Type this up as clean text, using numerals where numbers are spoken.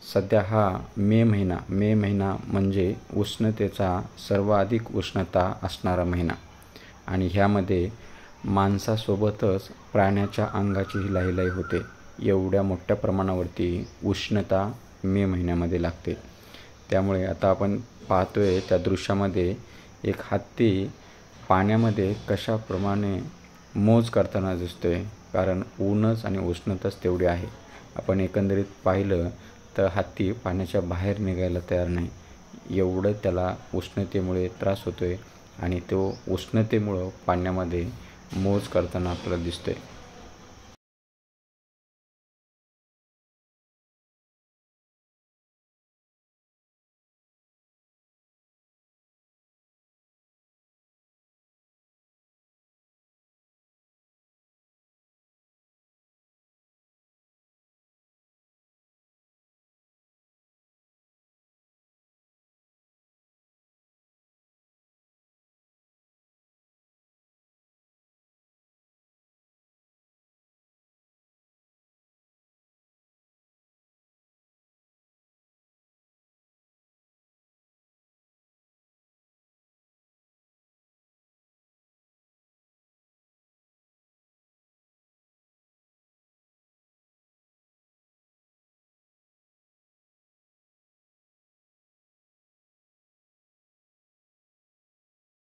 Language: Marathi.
सध्या हा मे महिना म्हणजे उष्णतेचा सर्वाधिक उष्णता असणारा महिना आणि ह्यामध्ये माणसासोबतच प्राण्याच्या अंगाचीही लाहीलाही होते. एवढ्या मोठ्या प्रमाणावरती उष्णता मे महिन्यामध्ये लागते. त्यामुळे आता आपण पाहतोय त्या दृश्यामध्ये एक हत्ती पाण्यामध्ये कशाप्रमाणे मौज करताना दिसतोय, कारण ऊनच आणि उष्णताच तेवढी आहे. आपण एकंदरीत पाहिलं तर हत्ती पाण्याच्या बाहेर निघायला तयार नाही, एवढं त्याला उष्णतेमुळे त्रास होतोय आणि तो उष्णतेमुळं पाण्यामध्ये मौज करताना आपल्याला दिसतोय.